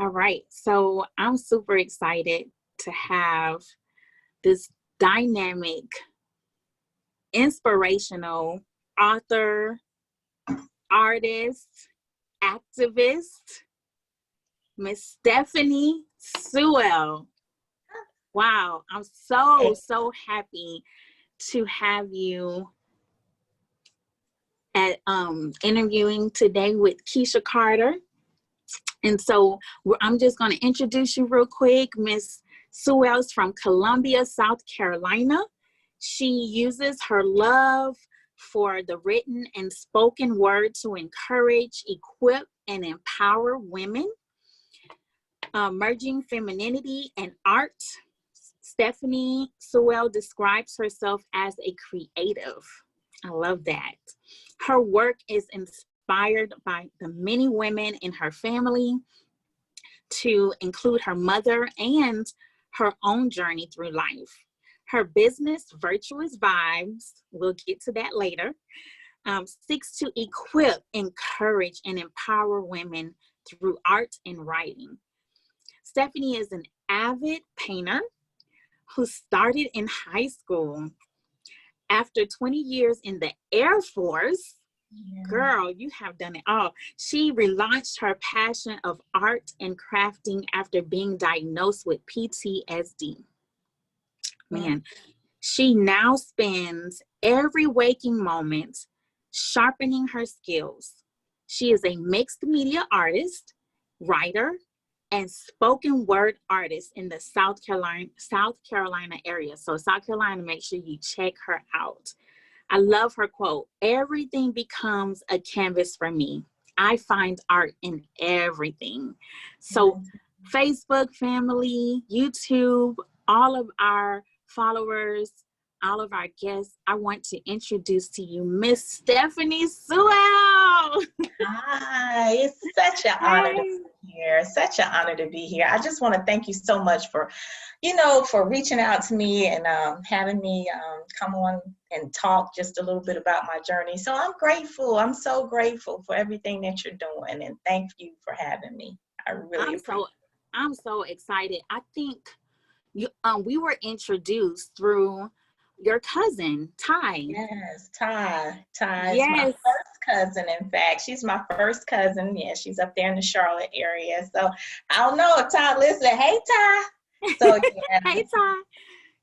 All right. So I'm super excited to have this dynamic, inspirational author, artist, activist, Miss Stephanie Suell. Wow. I'm so happy to have you at interviewing today with Keesha Carter. And so I'm just going to introduce you real quick. Miss Suell's from Columbia, South Carolina. She uses her love for the written and spoken word to encourage, equip, and empower women. Merging femininity and art, Stephanie Suell describes herself as a creative. I love that. Her work is inspired by the many women in her family, to include her mother and her own journey through life. Her business, Virtuous Vibes, we'll get to that later, seeks to equip, encourage, and empower women through art and writing. Stephanie is an avid painter who started in high school. After 20 years in the Air Force, girl, you have done it all. She relaunched her passion of art and crafting after being diagnosed with PTSD. Man, she now spends every waking moment sharpening her skills. She is a mixed media artist, writer, and spoken word artist in the South Carolina area. So South Carolina, make sure you check her out. I love her quote, "Everything becomes a canvas for me. I find art in everything." So Facebook family, YouTube, all of our followers, all of our guests, I want to introduce to you Miss Stephanie Suell. Hi, it's such an honor to be here. Such an honor to be here. I just want to thank you so much for, for reaching out to me and having me come on and talk just a little bit about my journey. So I'm grateful. I'm so grateful for everything that you're doing, and thank you for having me. I really appreciate it. I'm so excited. I think we were introduced through your cousin, Ty. Yes, Ty. Ty Yes. is my first cousin, in fact. She's my first cousin. Yeah, she's up there in the Charlotte area. So I don't know if Ty listens. Hey, Ty. So, yeah. Hey, Ty.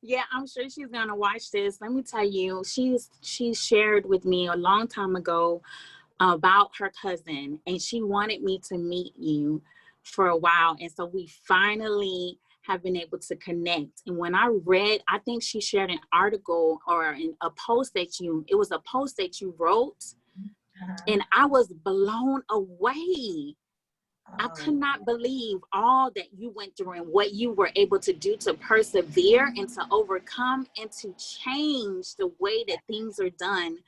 Yeah, I'm sure she's going to watch this. Let me tell you, she shared with me a long time ago about her cousin, and she wanted me to meet you for a while. And so we finally have been able to connect. And when I read, I think she shared an article or a post that you wrote, and I was blown away. I could not believe all that you went through and what you were able to do to persevere and to overcome and to change the way that things are done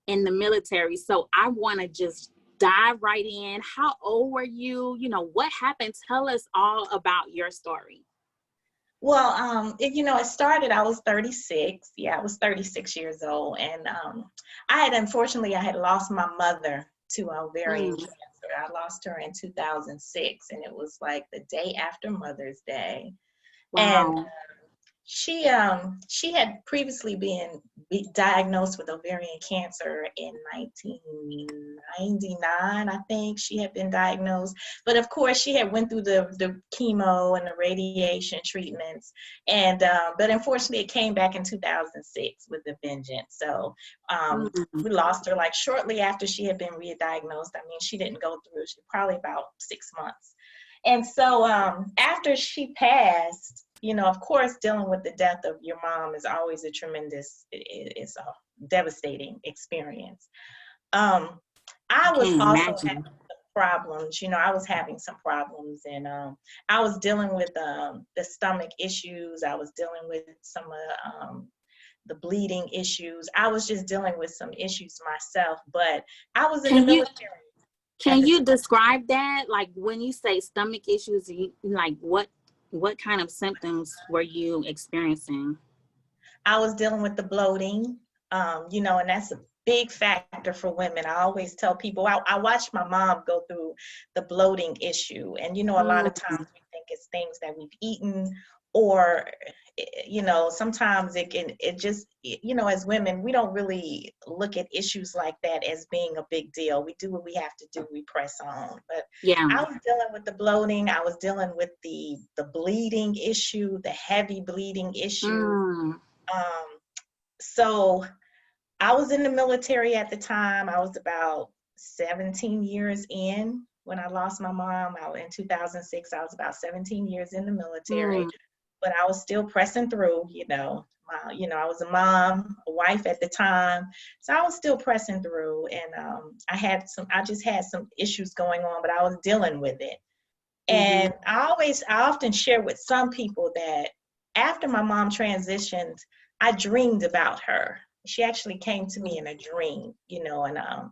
in the military. So I want to just dive right in. How old were you? What happened? Tell us all about your story. Well, it started, I was 36. Yeah, I was 36 years old. And I had lost my mother to ovarian cancer. I lost her in 2006, and it was like the day after Mother's Day. Wow. And she had previously been diagnosed with ovarian cancer in 1999. I think she had been diagnosed, but of course she had went through the chemo and the radiation treatments, and but unfortunately it came back in 2006 with a vengeance. So we lost her like shortly after she had been re-diagnosed. I mean, she didn't go through, she probably about 6 months. And so after she passed, of course, dealing with the death of your mom is always it's a devastating experience. I was also having problems, I was having some problems, and I was dealing with the stomach issues. I was dealing with some of the bleeding issues. I was just dealing with some issues myself, but I was in the military. Can you describe that? Like when you say stomach issues, like what kind of symptoms were you experiencing? I was dealing with the bloating, and that's big factor for women. I always tell people, I watched my mom go through the bloating issue. And, a lot of times we think it's things that we've eaten, or, sometimes it just, as women, we don't really look at issues like that as being a big deal. We do what we have to do. We press on. But Yeah. I was dealing with the bloating. I was dealing with the bleeding issue, the heavy bleeding issue. So I was in the military at the time. I was about 17 years in when I lost my mom. In 2006, I was about 17 years in the military, but I was still pressing through, I was a mom, a wife at the time. So I was still pressing through, and I just had some issues going on, but I was dealing with it. And I often share with some people that after my mom transitioned, I dreamed about her. She actually came to me in a dream, and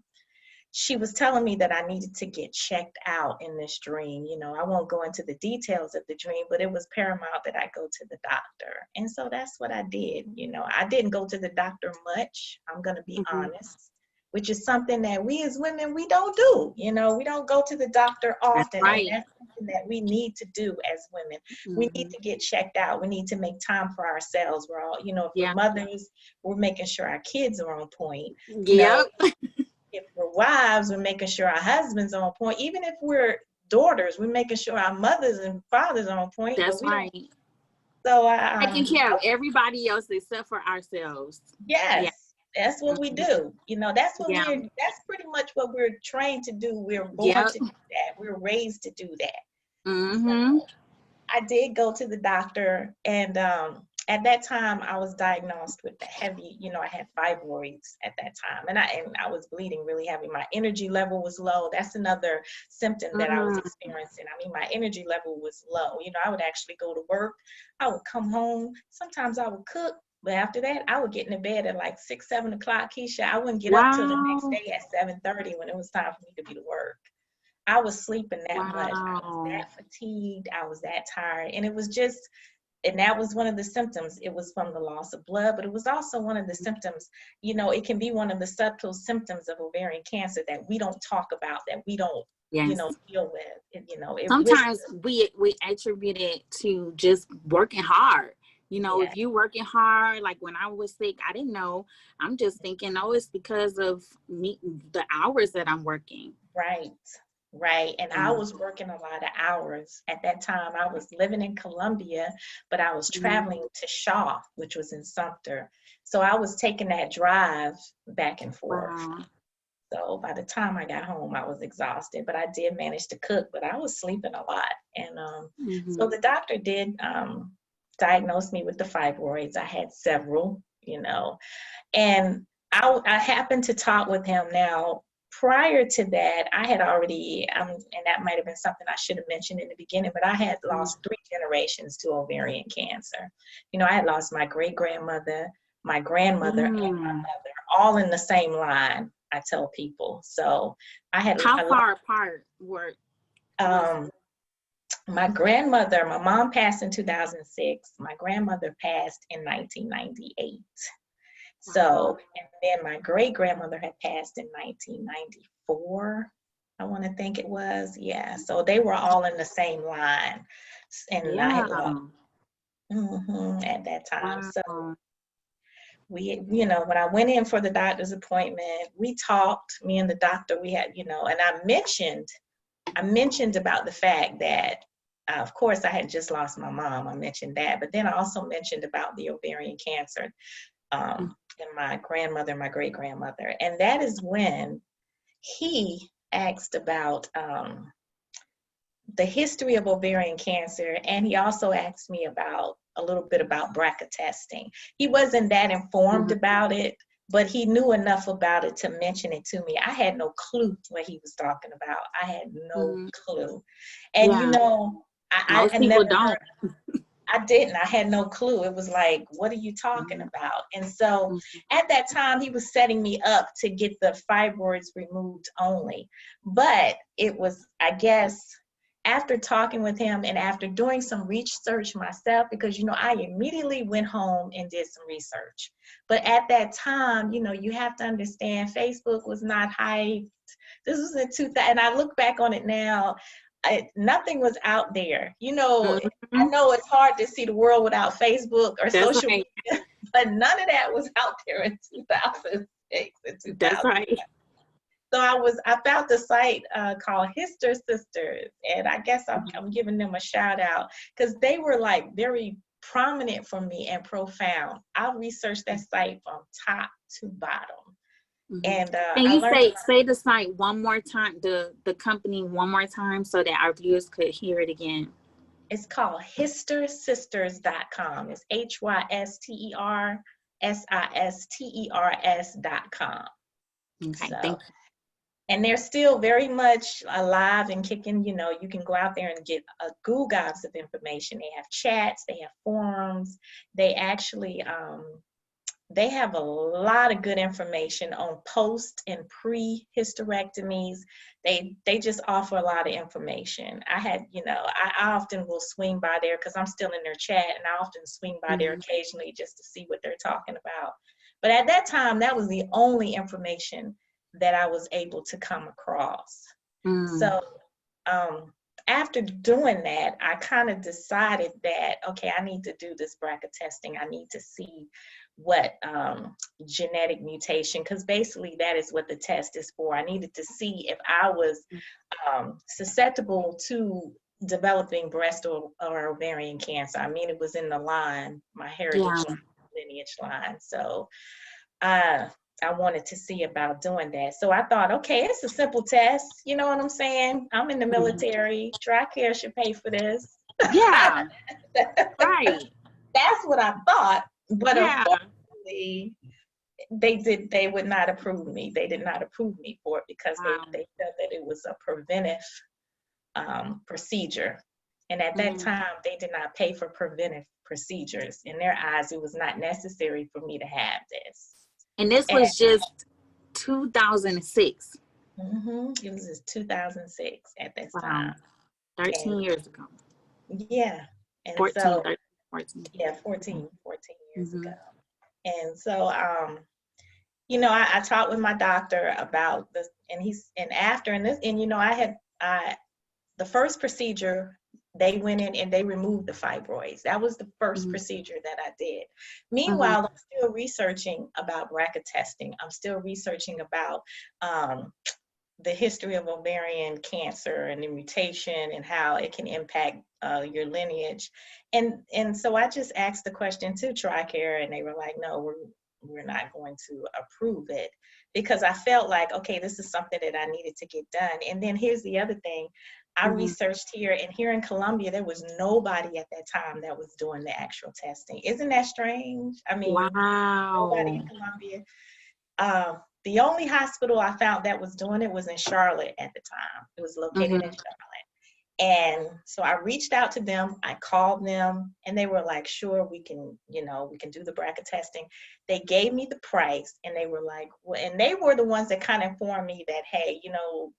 she was telling me that I needed to get checked out in this dream. I won't go into the details of the dream, but it was paramount that I go to the doctor. And so that's what I did. I didn't go to the doctor much. I'm going to be honest, which is something that we as women, we don't do. We don't go to the doctor often. That's right. And that's something that we need to do as women. We need to get checked out. We need to make time for ourselves. We're all, if we're mothers, we're making sure our kids are on point. Yep. If we're wives, we're making sure our husbands are on point. Even if we're daughters, we're making sure our mothers and fathers are on point. That's right. So taking care of everybody else except for ourselves. Yes. Yeah. That's what we do. That's what that's pretty much what we're trained to do. We're born to do that. We're raised to do that. So I did go to the doctor, and at that time I was diagnosed with the heavy, I had fibroids at that time, and I was bleeding really heavy. My energy level was low. That's another symptom that I was experiencing. My energy level was low. I would actually go to work. I would come home. Sometimes I would cook. But after that, I would get in the bed at like 6, 7 o'clock, Keesha. I wouldn't get up till the next day at 7:30 when it was time for me to be to work. I was sleeping that much. I was that fatigued. I was that tired. And it was just, and that was one of the symptoms. It was from the loss of blood, but it was also one of the symptoms. It can be one of the subtle symptoms of ovarian cancer that we don't talk about, that we don't, deal with. Sometimes we attribute it to just working hard. If you're working hard, like when I was sick, I didn't know. I'm just thinking, it's because of me, the hours that I'm working. Right. And I was working a lot of hours. At that time, I was living in Columbia, but I was traveling to Shaw, which was in Sumter. So I was taking that drive back and forth. So by the time I got home, I was exhausted, but I did manage to cook, but I was sleeping a lot. And so the doctor did diagnosed me with the fibroids. I had several, and I happened to talk with him. Now, prior to that, I had already, and that might have been something I should have mentioned in the beginning, but I had lost 3 generations to ovarian cancer. I had lost my great-grandmother, my grandmother, and my mother, all in the same line, I tell people. So I had— How far apart were— my grandmother, my mom passed in 2006. My grandmother passed in 1998. So, and then my great-grandmother had passed in 1994, I want to think it was. Yeah. So they were all in the same line. And I had lost at that time. So we, when I went in for the doctor's appointment, we talked, me and the doctor, we had, and I mentioned about the fact that, of course, I had just lost my mom. I mentioned that, but then I also mentioned about the ovarian cancer and my grandmother, my great-grandmother. And that is when he asked about the history of ovarian cancer, and he also asked me about a little bit about BRCA testing. He wasn't that informed about it, but he knew enough about it to mention it to me. I had no clue what he was talking about. I had no clue. And I never don't. I didn't. I had no clue. It was like, what are you talking about? And so at that time, he was setting me up to get the fibroids removed only. But it was, I guess, after talking with him and after doing some research myself, because, you know, I immediately went home and did some research. But at that time, you know, you have to understand Facebook was not hyped. This was in 2000, and I look back on it now, nothing was out there. You know, I know it's hard to see the world without Facebook or That's social right. media, but none of that was out there in 2006 and 2000. That's right. So I found the site called Hister Sisters, and I guess I'm giving them a shout out because they were like very prominent for me and profound. I researched that site from top to bottom. And Can I you learned say the site one more time, the company one more time, so that our viewers could hear it again? it's called hystersisters.com. It's HYSTERSISTERS.com. Okay, So, thank you. and they're still very much alive and kicking. You know, you can go out there and get Google gobs of information. They have chats, they have forums. They actually, they have a lot of good information on post and pre-hysterectomies. They just offer a lot of information. I often will swing by there because I'm still in their chat, and I often swing by there occasionally just to see what they're talking about. But at that time, that was the only information that I was able to come across. So after doing that, I kind of decided that, okay, I need to do this BRCA testing. I need to see what genetic mutation, because basically that is what the test is for. I needed to see if I was susceptible to developing breast or ovarian cancer. I mean, it was in the line, my heritage lineage line. So I wanted to see about doing that. So I thought, okay, it's a simple test. You know what I'm saying? I'm in the military. TRICARE should pay for this. Yeah. Right. That's what I thought. But unfortunately, they would not approve me. They did not approve me for it because they felt that it was a preventive procedure. And at that time, they did not pay for preventive procedures. In their eyes, it was not necessary for me to have this. And this was just 2006. It was just 2006 at this time. 13 years ago. Yeah. And 14, so, 13, 14. Yeah, 14 years ago. And so, you know, I talked with my doctor about this, and you know, the first procedure, they went in and they removed the fibroids. That was the first procedure that I did. Meanwhile, I'm still researching about BRCA testing. I'm still researching about the history of ovarian cancer and the mutation and how it can impact your lineage. And so I just asked the question to TRICARE, and they were like, no, we're not going to approve it, because I felt like, okay, this is something that I needed to get done. And then here's the other thing. I researched here, and here in Colombia, there was nobody at that time that was doing the actual testing. Isn't that strange? I mean, nobody in Colombia. The only hospital I found that was doing it was in Charlotte at the time. It was located in Charlotte. And so I reached out to them, I called them, and they were like, sure, we can do the BRCA testing. They gave me the price, and they were like, well, and they were the ones that kind of informed me that, hey, you know,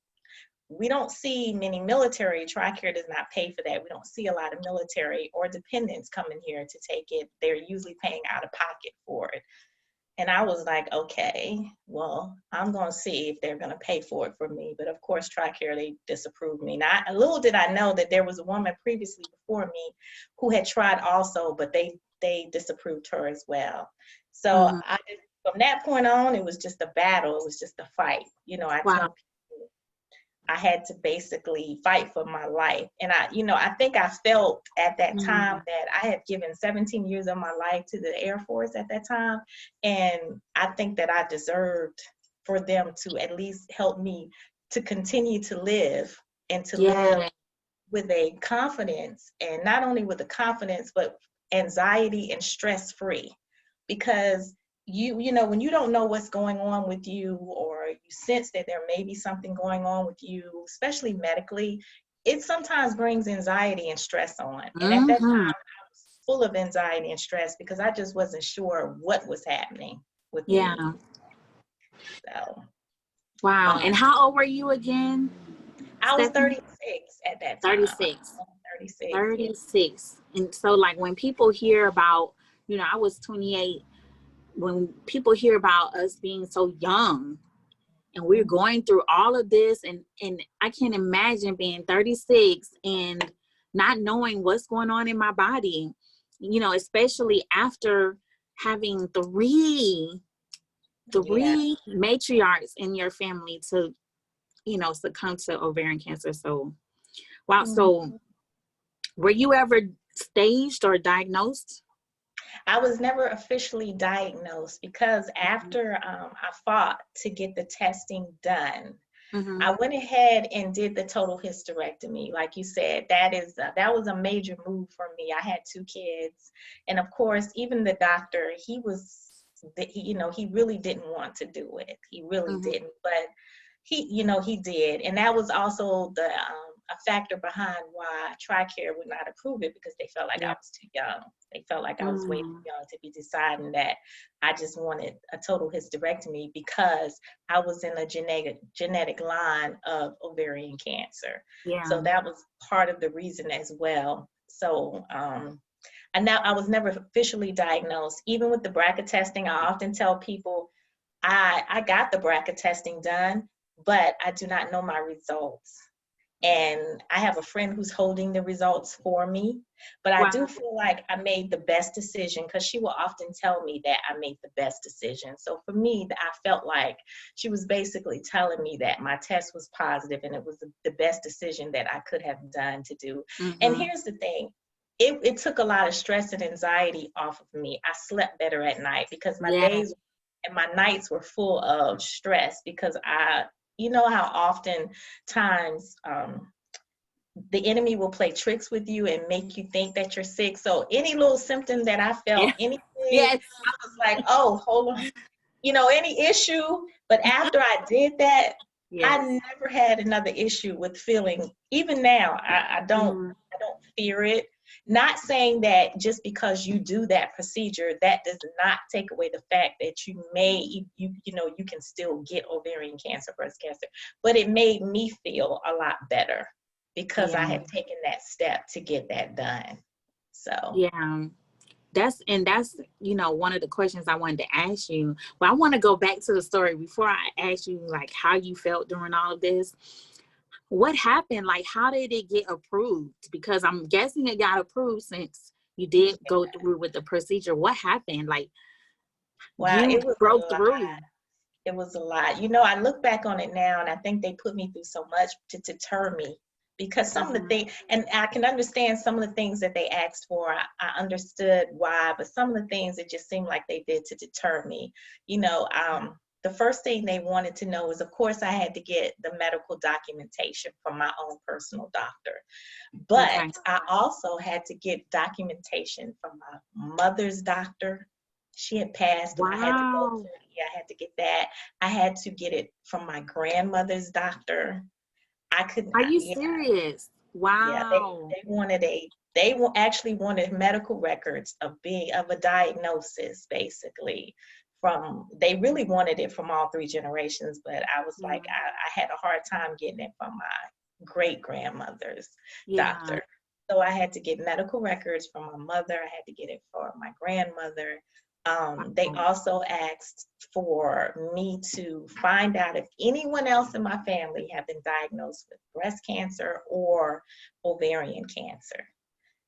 we don't see many military, TRICARE does not pay for that. We don't see a lot of military or dependents coming here to take it. They're usually paying out of pocket for it. And I was like, okay, well, I'm going to see if they're going to pay for it for me. But of course, TRICARE, they disapproved me. Now, little did I know that there was a woman previously before me who had tried also, but they disapproved her as well. So from that point on, it was just a battle. It was just a fight. You know, I tell people, I had to basically fight for my life. And I think I felt at that time that I had given 17 years of my life to the Air Force at that time. And I think that I deserved for them to at least help me to continue to live and to live with a confidence, and not only with a confidence, but anxiety and stress-free. Because you know, when you don't know what's going on with you, or you sense that there may be something going on with you, especially medically, it sometimes brings anxiety and stress on. And at that time, I was full of anxiety and stress because I just wasn't sure what was happening with me. So. Wow. And how old were you again? I was Stephanie? 36 at that time. 36. 36, yeah. 36. And so like when people hear about, I was 28, when people hear about us being so young and we're going through all of this, and I can't imagine being 36 and not knowing what's going on in my body, especially after having three Yeah. matriarchs in your family to, succumb to ovarian cancer. So, wow. So were you ever staged or diagnosed? I was never officially diagnosed because after I fought to get the testing done, Mm-hmm. I went ahead and did the total hysterectomy. Like you said, that was a major move for me. I had 2 kids, and of course, even the doctor, he really didn't want to do it. He really Mm-hmm. didn't, but he did, and that was also a factor behind why TRICARE would not approve it, because they felt like I Yeah. was too young. They felt like I was way too Mm-hmm. young to be deciding that I just wanted a total hysterectomy, because I was in a genetic line of ovarian cancer. Yeah. So that was part of the reason as well. So and now I was never officially diagnosed. Even with the BRCA testing, I often tell people I got the BRCA testing done, but I do not know my results. And I have a friend who's holding the results for me, but I do Wow. feel like I made the best decision, because she will often tell me that I made the best decision. So for me, I felt like she was basically telling me that my test was positive and it was the best decision that I could have done to do. And Mm-hmm. here's the thing. It took a lot of stress and anxiety off of me. I slept better at night, because my Yes. days and my nights were full of stress, because you know how often times the enemy will play tricks with you and make you think that you're sick. So any little symptom that I Yeah. felt, anything, Yes. I was like, oh, hold on, any issue. But after I did that, I Yes. never had another issue with feeling. Even now, Mm-hmm. I don't fear it. Not saying that just because you do that procedure, that does not take away the fact that you can still get ovarian cancer, breast cancer. But it made me feel a lot better, because I Yeah. had taken that step to get that done. So Yeah. That's one of the questions I wanted to ask you. But I want to go back to the story before I ask you like how you felt during all of this. What happened? Like, how did it get approved? Because I'm guessing it got approved since you did go through with the procedure. What happened? Like, wow, you it was a broke lot. through. It was a lot. I look back on it now, and I think they put me through so much to deter me, because some of the Mm-hmm. things, and I can understand some of the things that they asked for. I understood why, but some of the things it just seemed like they did to deter me. The first thing they wanted to know is, of course, I had to get the medical documentation from my own personal doctor, but Okay. I also had to get documentation from my mother's doctor. She had passed. I had to go to, Wow. yeah, I had to get that. I had to get it from my grandmother's doctor. I couldn't, Are you yeah, serious? yeah, Wow. actually wanted medical records of a diagnosis, basically. They really wanted it from all 3 generations, but I was like, Mm. I had a hard time getting it from my great grandmother's Yeah. doctor. So I had to get medical records from my mother. I had to get it for my grandmother. They Wow. also asked for me to find out if anyone else in my family had been diagnosed with breast cancer or ovarian cancer.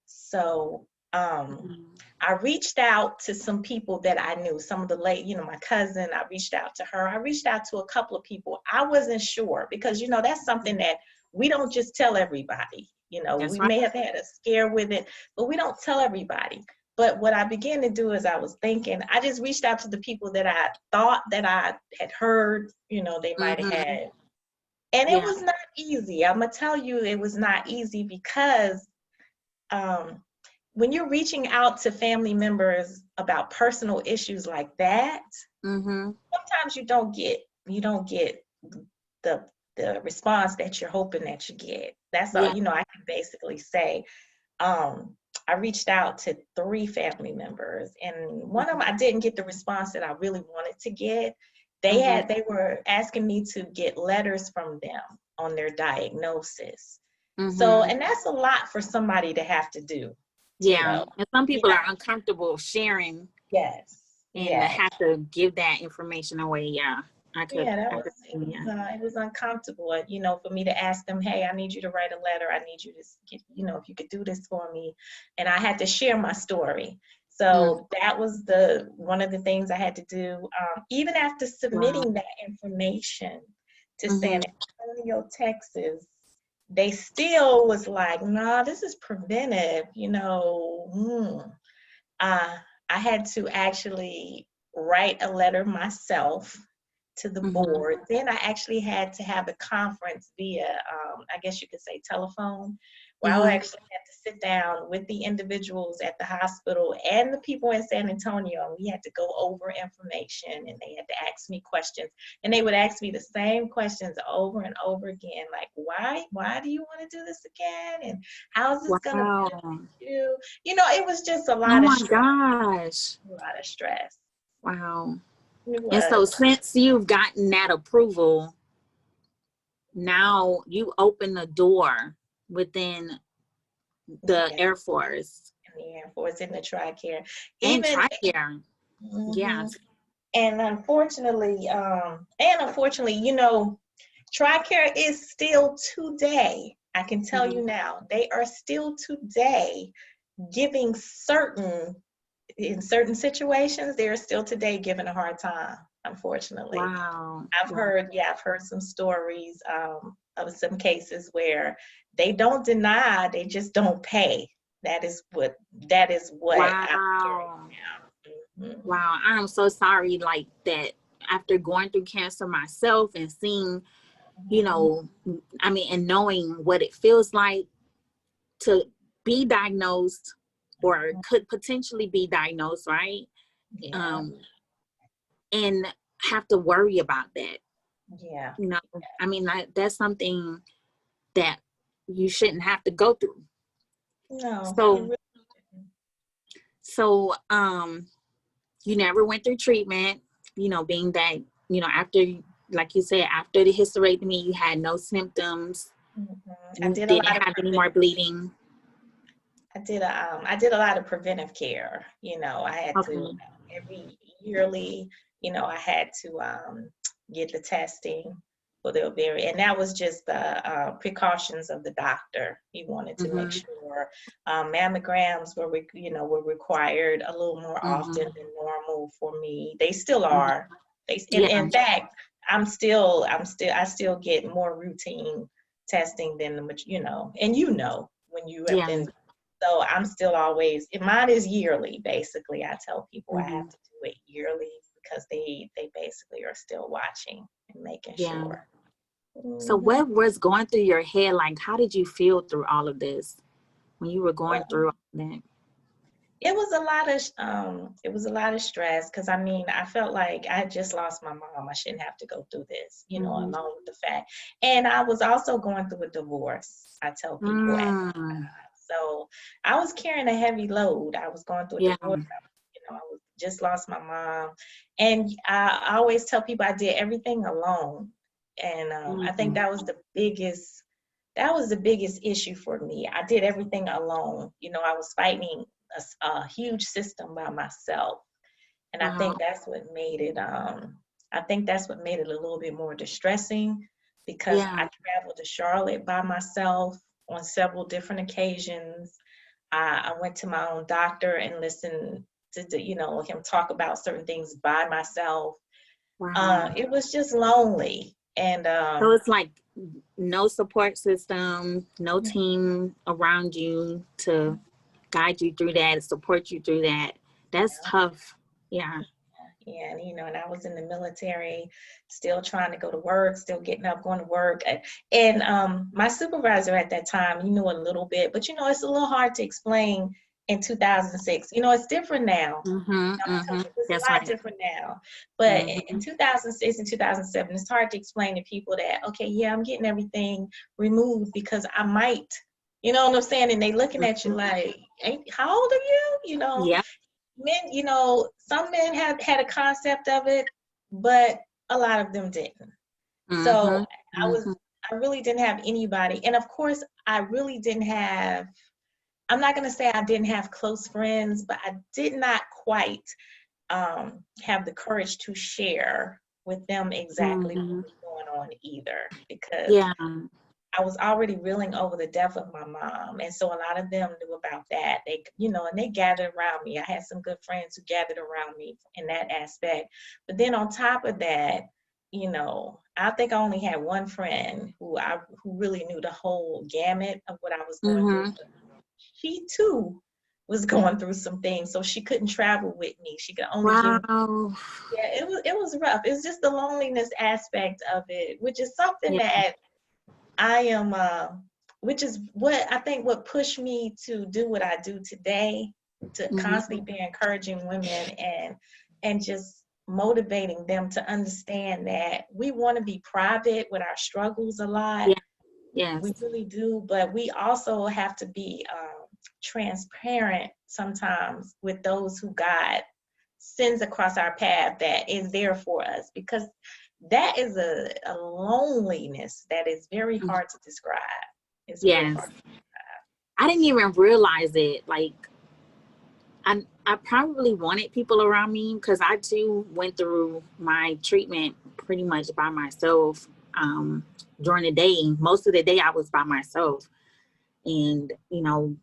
So Mhm. I reached out to some people that I knew, some of the my cousin, I reached out to her. I reached out to a couple of people. I wasn't sure, because, that's something that we don't just tell everybody. That's We right. may have had a scare with it, but we don't tell everybody. But what I began to do is I was thinking, I just reached out to the people that I thought that I had heard, they might have Mm-hmm. had. And it Yeah. was not easy. I'm going to tell you, it was not easy, because um, when you're reaching out to family members about personal issues like that, Mm-hmm. sometimes you don't get the the response that you're hoping that you get. That's all, Yeah. I can basically say. um, I reached out to 3 family members, and one of them, Mm-hmm. I didn't get the response that I really wanted to get. Mm-hmm. They were asking me to get letters from them, on their diagnosis. So, Mm-hmm. and that's a lot for somebody to have to do, you Yeah. know. And some people Yeah. are uncomfortable sharing Yes. and Yes. have to give that information away. Yeah. Yeah, I could see that. it was uncomfortable, you know, for me to ask them, hey, I need you to write a letter. I need you to get, you know, if you could do this for me. And I had to share my story. Mm. So that was one of the things I had to do. Even after Wow. submitting that information to Mm-hmm. San Antonio, Texas, they still was like, nah, this is preventive, you know. Uh, I had to actually write a letter myself to the Mm-hmm. board. Then I actually had to have a conference via, I guess you could say telephone, where I Mm-hmm. actually had to sit down with the individuals at the hospital and the people in San Antonio. And we had to go over information and they had to ask me questions. And they would ask me the same questions over and over again, like, why do you want to do this again? And how's this going to Wow. benefit you? You know, it was just a Oh lot of my stress, gosh. a lot of stress. Wow. It And so was. since you've gotten that approval, now you open the door within the Yeah. Air Force In the Air Force, in the TRICARE. and Even, TRICARE. mhm. Yes. And unfortunately, you know, TRICARE is still today. I can tell Mm-hmm. you now, they are still today giving in certain situations, they're still today given a hard time, unfortunately. Wow. I've heard some stories of some cases where they don't deny, they just don't pay. That is what I'm hearing Wow. now. Mhm. Wow. I'm so sorry like that after going through cancer myself and seeing, you Mhm. know, I mean, and knowing what it feels like to be diagnosed or could potentially be diagnosed, right? Yeah, Um, and have to worry about that. yeah. You know, I mean, that's something that you shouldn't have to go through. No, it So, really, so, you never went through treatment, you know, being that, you know, after, like you said, after the hysterectomy, you had no symptoms, mhm. I you did a didn't lot of have any more bleeding. I did a lot of preventive care. You know, I had to Okay. every yearly, you know, I had to get the testing for the ovarian, and that was just the precautions of the doctor. He wanted to make Mm-hmm. sure mammograms were required a little more often Mm-hmm. than normal for me. They still Mm-hmm. are. And Yeah. in fact, I still get more routine testing than and when you have Yeah. been. So I'm still always, mine is yearly, basically. I tell people I Mm-hmm. have to do it yearly because they basically are still watching and making Yeah. sure. So Mhm. what was going through your head? Like, how did you feel through all of this when you were going It, through all that? it was a lot of stress because I mean I felt like I had just lost my mom. I shouldn't have to go through this, Mm-hmm. along with the fact. And I was also going through a divorce. I tell people at Mm. so I was carrying a heavy load. I was going through a Yeah. divorce. I was just lost my mom, and I always tell people I did everything alone. And I think Mm-hmm. that was the biggest issue for me. I did everything alone. I was fighting a huge system by myself, and I Wow. think that's what made it. I think that's what made it a little bit more distressing because Yeah. I traveled to Charlotte by myself on several different occasions. I went to my own doctor and listened to him talk about certain things by myself. Wow. It was just lonely, and So it's like no support system, no team around you to guide you through that, support you through that. That's yeah. tough. Yeah. Yeah, and and I was in the military, still trying to go to work, still getting up, going to work. And my supervisor at that time, he knew a little bit, but it's a little hard to explain in 2006. It's different now. Mm-hmm. I tell Mm-hmm. people it's That's a lot right. different now. But in Mm-hmm. 2006 and 2007, it's hard to explain to people that, okay, yeah, I'm getting everything removed because I might, you know what I'm saying? And they looking at you Mm-hmm. like, how old are you? Yeah. Men, some men had a concept of it, but a lot of them didn't. So Mm-hmm. I was Mm-hmm. I really didn't have anybody. And of course, I really didn't have, I'm not going to say I didn't have close friends, but I did not quite have the courage to share with them exactly what Mm-hmm. was going on either, because Yeah. I was already reeling over the death of my mom. And so a lot of them knew about that. They, you know, and they gathered around me. I had some good friends who gathered around me in that aspect. But then on top of that, you know, I think I only had one friend who really knew the whole gamut of what I was going through. Mm-hmm. She too was going through some things, so she couldn't travel with me. She could only give me, Wow. yeah, it was rough. It was just the loneliness aspect of it, which is something Yeah. that I am, which is what I think what pushed me to do what I do today, to Mm-hmm. constantly be encouraging women and just motivating them to understand that we want to be private with our struggles a lot. Yeah. Yes. We really do, but we also have to be transparent sometimes with those who God sends across our path that is there for us, because that is a loneliness that is very hard to describe. It's very Yes. hard. I didn't even realize it. Like, I probably wanted people around me because I too went through my treatment pretty much by myself. During the day, most of the day I was by myself, and you know,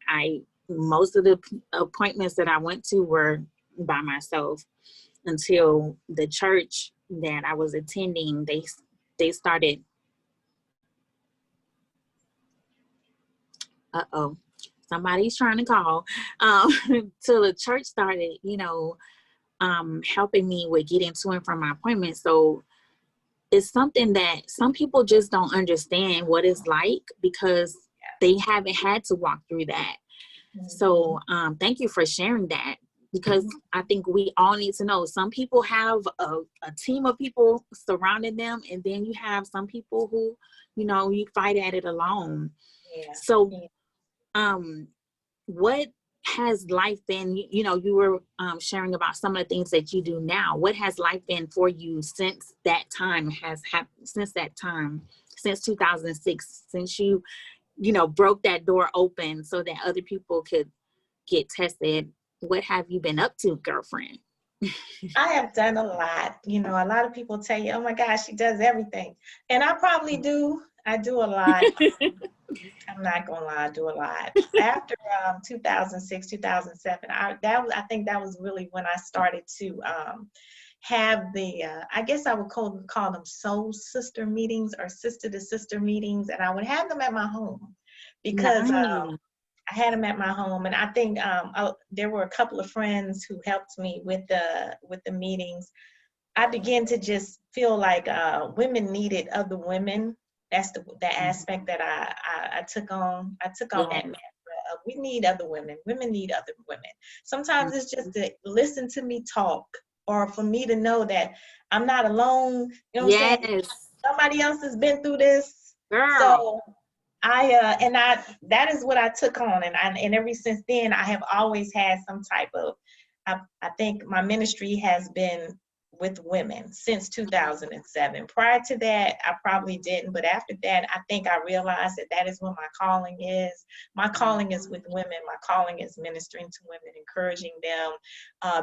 I most of the appointments that I went to were by myself until the church that I was attending, they started. Uh-oh, somebody's trying to call. Till the church started, you know, helping me with getting to and from my appointments. So it's something that some people just don't understand what it's like because they haven't had to walk through that. Mhm. So thank you for sharing that, because I think we all need to know some people have a team of people surrounding them, and then you have some people who, you know, you fight at it alone. Yeah. So Yeah. what has life been, you know, you were sharing about some of the things that you do now. What has life been for you since that time has happened, since that time, since 2006, since you know, broke that door open so that other people could get tested? What have you been up to, girlfriend? I have done a lot. You know, a lot of people tell you, oh my gosh, she does everything. And I probably do. I do a lot. I'm not gonna lie, I do a lot. After 2006, 2007, I think that was really when I started to have the I guess I would call them soul sister meetings or sister to sister meetings, and I would have them at my home because Nice. I had them at my home, and I think there were a couple of friends who helped me with the meetings. I began to just feel like women needed other women. That's the aspect that I took on. I took on that Yes. mantra of we need other women. Women need other women. Sometimes it's just to listen to me talk, or for me to know that I'm not alone. You know what I'm saying? Yes, Somebody else has been through this. girl. So I that is what I took on, and ever since then I have always had some type of I think my ministry has been with women since 2007. Prior to that, I probably didn't, but after that, I think I realized that that is what my calling is. My calling is with women. My calling is ministering to women, encouraging them,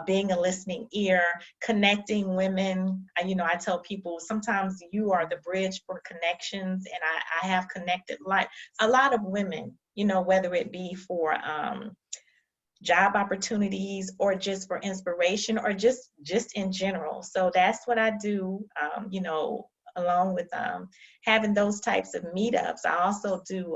being a listening ear, connecting women. You know, I tell people sometimes you are the bridge for connections, and I have connected like a lot of women, you know, whether it be for job opportunities or just for inspiration or just in general. So that's what I do, you know, along with having those types of meetups. I also do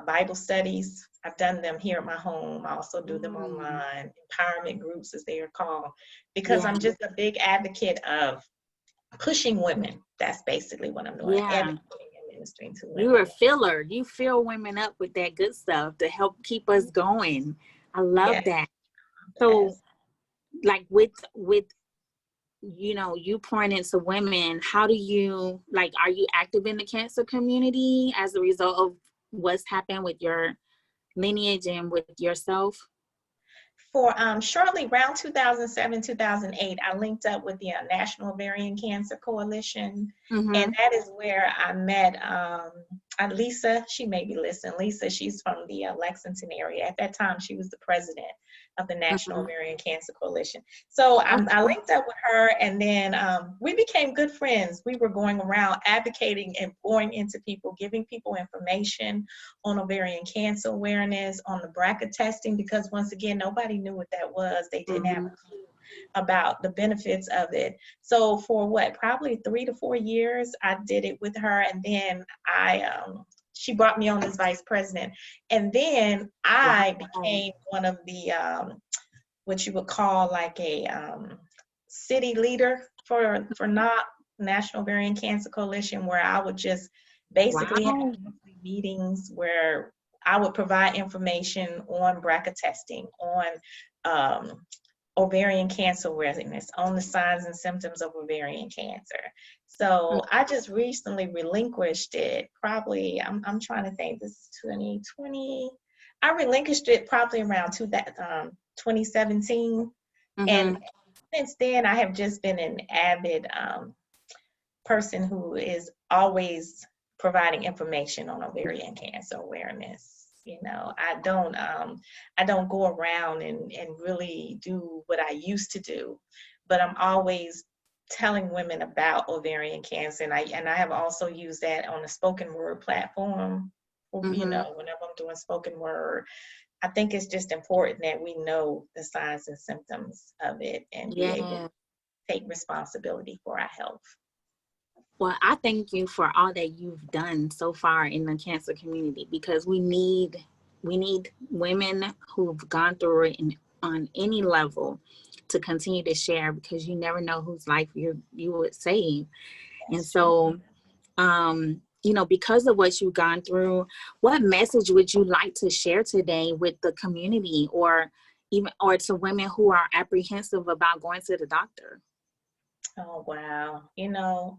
Bible studies. I've done them here at my home. I also do them online, empowerment groups as they are called, because Yeah. I'm just a big advocate of pushing women. That's basically what I'm doing, Yeah. advocating and ministering to You're a women. filler. You fill women up with that good stuff to help keep us going. I love Yes, that. So yes. like with you know, you pouring into women, how do you, like, are you active in the cancer community as a result of what's happened with your lineage and with yourself? For shortly around 2007, 2008, I linked up with the National Ovarian Cancer Coalition. Mm-hmm. And that is where I met Lisa. She may be listening. Lisa, she's from the Lexington area. At that time, she was the president of the National Mm-hmm. Ovarian Cancer Coalition. So I Okay. linked up with her, and then we became good friends. We were going around advocating and going into people, giving people information on ovarian cancer awareness, on the BRCA testing, because once again, nobody knew what that was. They didn't have Mm-hmm. a clue about the benefits of it. So for probably 3 to 4 years, I did it with her, and then she brought me on as vice president, and then I Wow. became one of the what you would call like a city leader for National Ovarian Cancer Coalition, where I would just basically have Wow. monthly meetings where I would provide information on BRCA testing, on ovarian cancer awareness, on the signs and symptoms of ovarian cancer. So I just recently relinquished it. Probably, I'm trying to think. This is 2020. I relinquished it probably around 2017, and Mm-hmm. since then I have just been an avid person who is always providing information on ovarian cancer awareness. You know, I don't go around and really do what I used to do, but I'm always telling women about ovarian cancer, and I have also used that on the spoken word platform. You Mm-hmm. know, whenever I'm doing spoken word, I think it's just important that we know the signs and symptoms of it and be able to Yeah. take responsibility for our health. Well, I thank you for all that you've done so far in the cancer community, because we need women who've gone through it on any level to continue to share, because you never know whose life you would save. And That's true. so, because of what you've gone through, what message would you like to share today with the community, or to women who are apprehensive about going to the doctor? Oh wow. You know,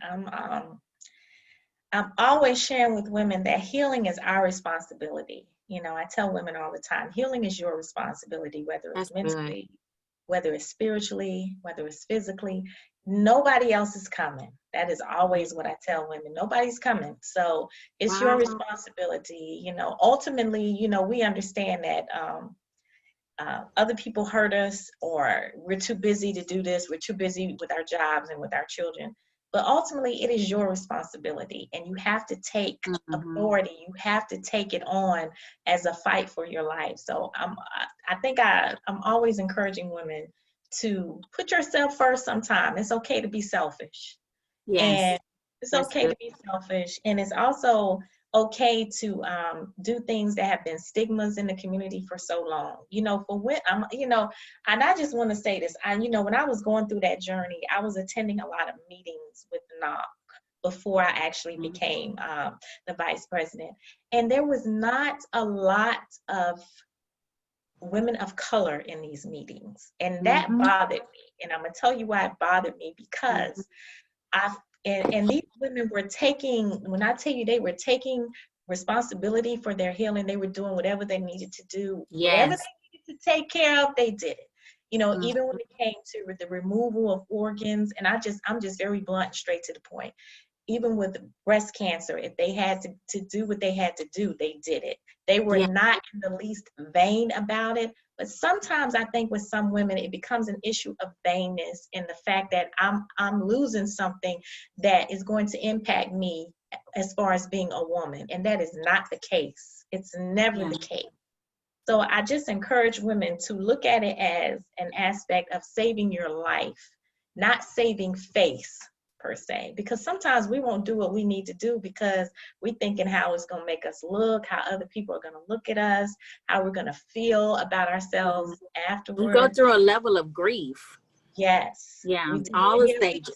I'm always sharing with women that healing is our responsibility. You know, I tell women all the time, healing is your responsibility, whether it's That's good. mentally, whether it's spiritually, whether it's physically. Nobody else is coming. That is always what I tell women. Nobody's coming. So it's your Wow. responsibility. You know, ultimately, you know, we understand that other people hurt us, or we're too busy to do this, we're too busy with our jobs and with our children. But ultimately, it is your responsibility, and you have to take Hmm. authority. You have to take it on as a fight for your life. So I think I'm always encouraging women to put yourself first. Sometime it's okay to be selfish, Yes, and it's that's okay good. to be selfish, and it's also okay to do things that have been stigmas in the community for so long. You know, for when and I just want to say this. When I was going through that journey, I was attending a lot of meetings with NOC before I actually Mhm. became the vice president, and there was not a lot of women of color in these meetings, and that Mhm. bothered me. And I'm gonna tell you why it bothered me, Mhm. because and these women were taking, when I tell you, they were taking responsibility for their healing. They were doing whatever they needed to do, whatever Yes. they needed to take care of, they did it. You know, Mhm. even when it came to the removal of organs, and I'm just very blunt, straight to the point. Even with breast cancer, if they had to do what they had to do, they did it. They were Yeah. not in the least vain about it. But sometimes I think with some women, it becomes an issue of vainness, in the fact that I'm losing something that is going to impact me as far as being a woman. And that is not the case. It's never Yeah. the case. So I just encourage women to look at it as an aspect of saving your life, not saving face per se, because sometimes we won't do what we need to do because we're thinking how it's going to make us look, how other people are going to look at us, how we're going to feel about Mhm. ourselves We go afterwards. through a level of grief. Yes, Yeah, we do. all And the here we stages.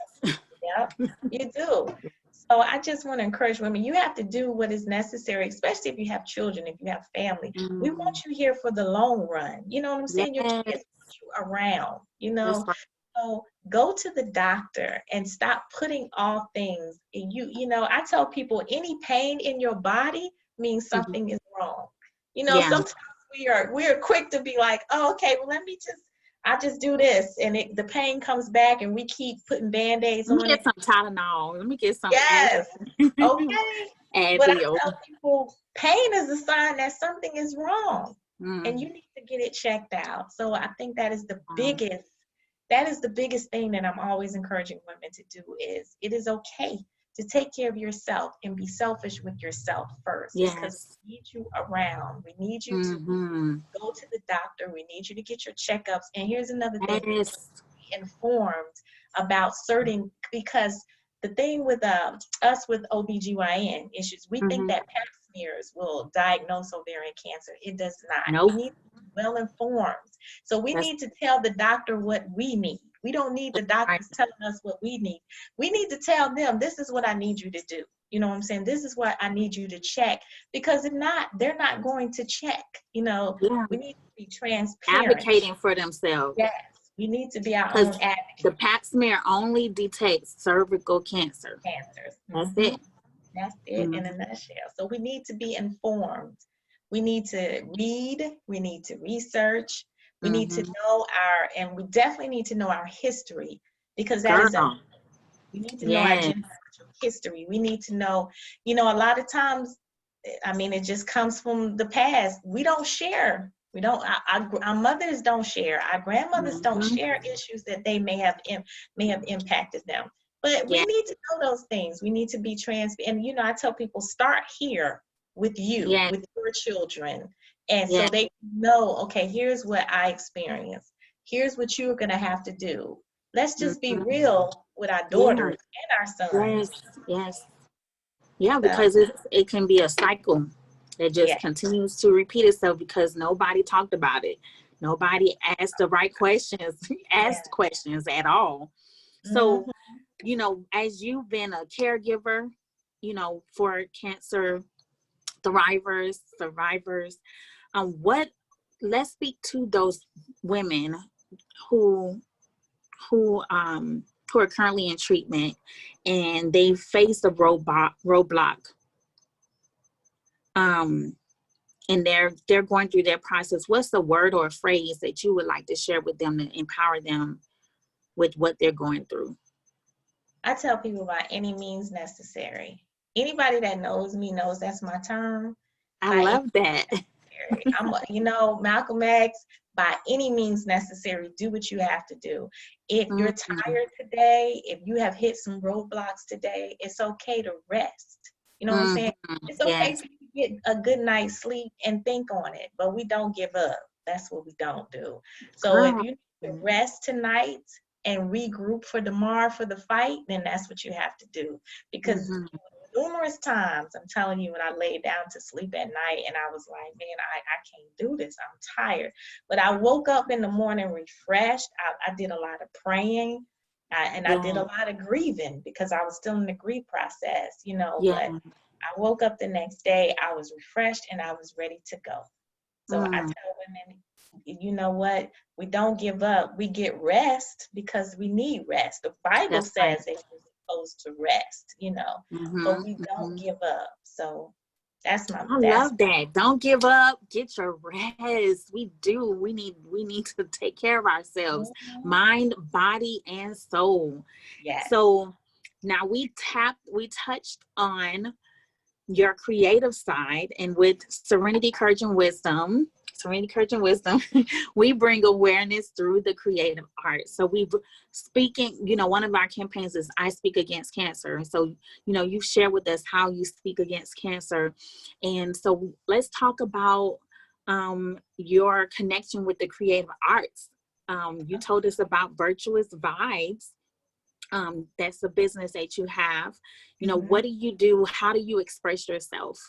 Yep, you do. So I just want to encourage women, you have to do what is necessary, especially if you have children, if you have family. We want Mm. you here for the long run. You know what I'm saying? Your kids Yes, want you around, that's right. So go to the doctor and stop putting off things. I tell people, any pain in your body means Mhm. something is wrong. Yeah. Sometimes we are quick to be like, oh, okay, well, I just do this, and the pain comes back, and we keep putting Band-Aids Let me on get it. some Tylenol. Let me get some Yes, okay. But I Advil. tell people, pain is a sign that something is wrong, and Mm. you need to get it checked out. So I think that is the biggest thing that I'm always encouraging women to do is it is okay to take care of yourself and be selfish with yourself first, because Yes. we need you around. We need you to Mm-hmm. go to the doctor. We need you to get your checkups. And here's another thing, we need to Yes. be informed about certain, because the thing with us with OBGYN issues, we think Mm-hmm. that pap smears will diagnose ovarian cancer. It does not. We Nope. need to be well informed. So we That's need to tell the doctor what we need. We don't need the right. doctors telling us what we need. We need to tell them, this is what I need you to do. You know what I'm saying? This is what I need you to check. Because if not, they're not going to check. Yeah. We need to be transparent. Advocating for themselves. Yes, we need to be our Because own advocate. the pap smear only detects cervical cancer. Cancers. That's it. That's it in Mm-hmm. a nutshell. So we need to be informed. We need to read. We need to research. We need to Mm-hmm. know and we definitely need to know our history, because that is Girl. we need to know our Yes. genealogical history. We need to know, a lot of times, I mean, it just comes from the past. We don't share. We don't. Our mothers don't share. Our grandmothers don't Mm-hmm. share issues that they may have impacted them. But we Yeah. need to know those things. We need to be transparent. And I tell people, start here with you, Yeah. with your children, and Yeah. so they know. Okay, here's what I experienced. Here's what you're gonna have to do. Let's just be Mm-hmm. real with our Yeah. daughters and our Yes. sons. Yes. Yeah, So, because it can be a cycle that just yeah. continues to repeat itself because nobody talked about it. Nobody asked the right questions, Yeah. asked questions at all. So, Mhm. as you've been a caregiver, for cancer survivors, what let's speak to those women who who are currently in treatment and they face a roadblock, um, and they're going through their process. What's the word or phrase that you would like to share with them to empower them with what they're going through? I tell people by any means necessary. Anybody that knows me knows that's my term. I By any love that. necessary. Malcolm X, by any means necessary, do what you have to do. If you're Mm-hmm. tired today, if you have hit some roadblocks today, it's okay to rest. You know what I'm saying? Mm-hmm. It's okay Yes. for you to get a good night's sleep and think on it, but we don't give up. That's what we don't do. So if Girl. you need to rest tonight and regroup for tomorrow for the fight, then that's what you have to do. Because Mm-hmm. numerous times, I'm telling you, when I laid down to sleep at night and I was like, man, I can't do this. I'm tired. But I woke up in the morning refreshed. I did a lot of praying, and I did a Yeah. lot of grieving because I was still in the grief process, Yeah. but I woke up the next day, I was refreshed and I was ready to go. So I Mm. tell women, you know what? We don't give up. We get rest because we need rest. The Bible That's right. says that we're supposed to rest, but we Mm-hmm. don't Mm-hmm. give up. So that's I love that. Don't give up. Get your rest. We do. We need to take care of ourselves, Mhm. mind, body, and soul. Yes. So now we touched on your creative side, and with Serenity, Courage, and Wisdom, we bring awareness through the creative art. So one of our campaigns is I Speak Against Cancer. And so, you share with us how you speak against cancer. And so let's talk about your connection with the creative arts. You told us about Virtuous Vibes. That's a business that you have. Mhm. What do you do? How do you express yourself?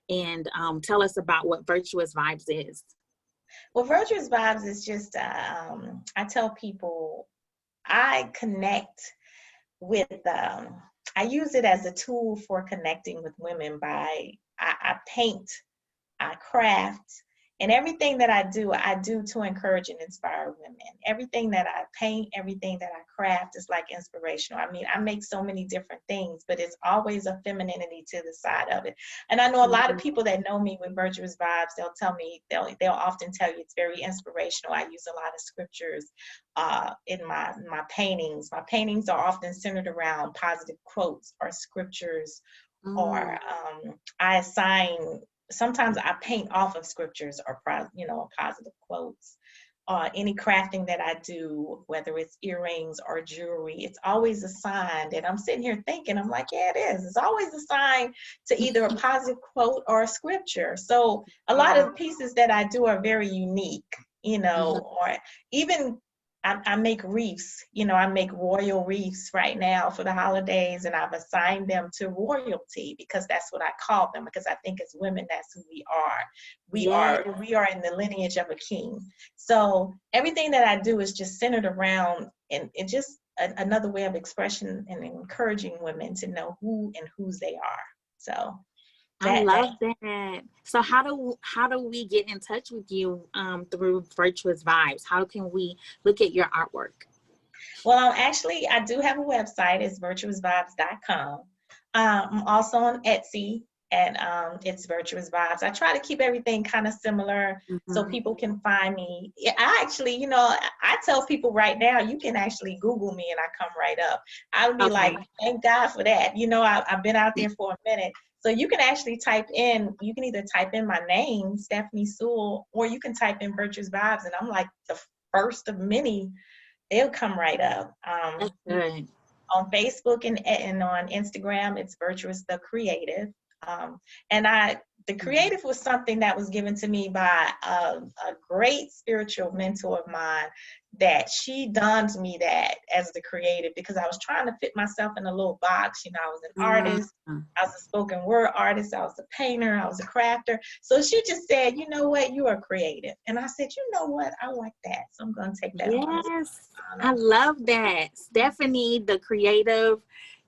And tell us about what Virtuous Vibes is. Well, Virtuous Vibes is just, I tell people I connect with, I use it as a tool for connecting with women I paint, I craft, And everything that I do to encourage and inspire women. Everything that I paint, everything that I craft is like inspirational. I mean, I make so many different things, but it's always a femininity to the side of it. And I know a lot of people that know me with Virtuous Vibes, they'll tell me, they'll often tell you it's very inspirational. I use a lot of scriptures in my paintings. My paintings are often centered around positive quotes or scriptures, or I assign, sometimes I paint off of scriptures or, positive quotes. Any crafting that I do, whether it's earrings or jewelry, it's always assigned. And I'm sitting here thinking, I'm like, yeah, it is. It's always assigned to either a positive quote or a scripture. So a lot of the pieces that I do are very unique, or even I make wreaths, I make royal wreaths right now for the holidays, and I've assigned them to royalty because that's what I call them, because I think as women, that's who we are. We are in the lineage of a king. So everything that I do is just centered around, and just another way of expression and encouraging women to know who and whose they are. So I love that. So how do we get in touch with you through Virtuous Vibes? How can we look at your artwork? Well, actually, I do have a website. It's virtuousvibes.com. I'm also on Etsy, and it's Virtuous Vibes. I try to keep everything kind of similar so people can find me. I actually, I tell people right now, you can actually Google me and I come right up. I would be like, thank God for that. I've been out there for a minute. So you can actually you can either type in my name, Stephanie Suell, or you can type in Virtuous Vibes, and I'm like the first of many. They'll come right up. That's good. On Facebook and on Instagram, it's Virtuous the Creative. The creative was something that was given to me by a great spiritual mentor of mine, that she donned me that as the creative, because I was trying to fit myself in a little box. I was an artist, I was a spoken word artist, I was a painter, I was a crafter. So she just said, you know what, you are creative. And I said, you know what, I like that. So I'm going to take that on. Yes, I love that. Stephanie, the creative.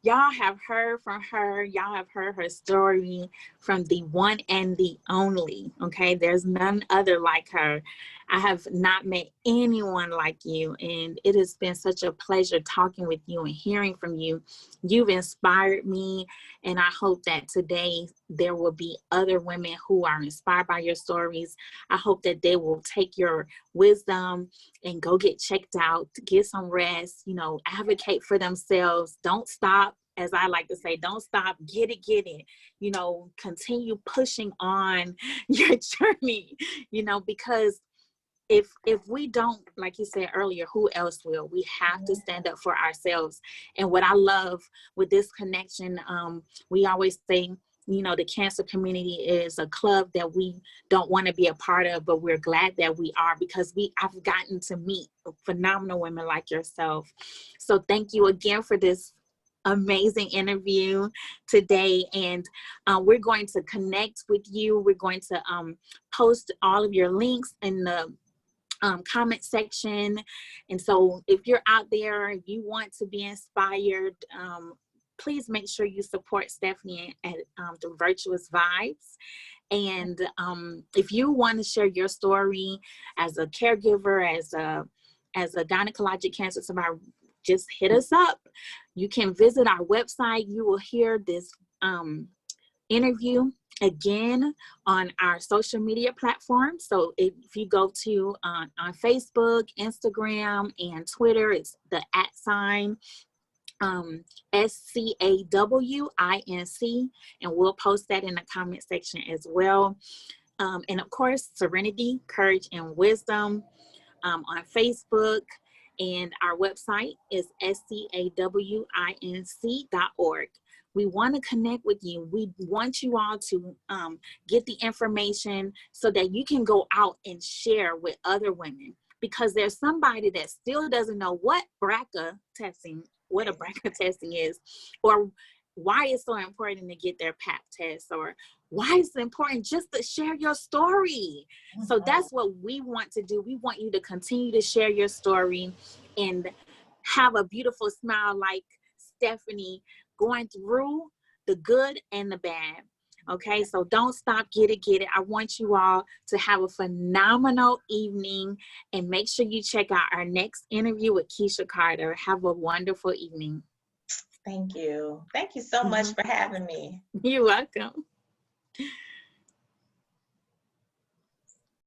Y'all have heard from her. Y'all have heard her story from the one and the only. Okay, there's none other like her. I have not met anyone like you, and it has been such a pleasure talking with you and hearing from you. You've inspired me, and I hope that today there will be other women who are inspired by your stories. I hope that they will take your wisdom and go get checked out, get some rest, advocate for themselves. Don't stop. As I like to say, don't stop, get it, continue pushing on your journey, because if we don't, like you said earlier, who else will? We have to stand up for ourselves. And what I love with this connection, we always say, the cancer community is a club that we don't want to be a part of, but we're glad that we are, because I've gotten to meet phenomenal women like yourself. So thank you again for this amazing interview today, and we're going to connect with you. We're going to post all of your links in the comment section. And so if you're out there, if you want to be inspired, please make sure you support Stephanie at the Virtuous Vibes. And if you want to share your story as a caregiver, as a gynecologic cancer survivor, just hit us up. You can visit our website. You will hear this interview again on our social media platforms. So if you go to on Facebook, Instagram, and Twitter, it's the @SCAWINC, and we'll post that in the comment section as well. And of course, Serenity, Courage, and Wisdom on Facebook. And our website is SCAWINC.org. We want to connect with you. We want you all to get the information so that you can go out and share with other women, because there's somebody that still doesn't know what a BRCA testing is, or why it's so important to get their pap test, or why it's important just to share your story. So that's what we want to do. We want you to continue to share your story and have a beautiful smile like Stephanie, going through the good and the bad. Okay, so don't stop, get it, get it. I want you all to have a phenomenal evening, and make sure you check out our next interview with Keesha Carter. Have a wonderful evening. Thank you. Thank you so much for having me. You're welcome.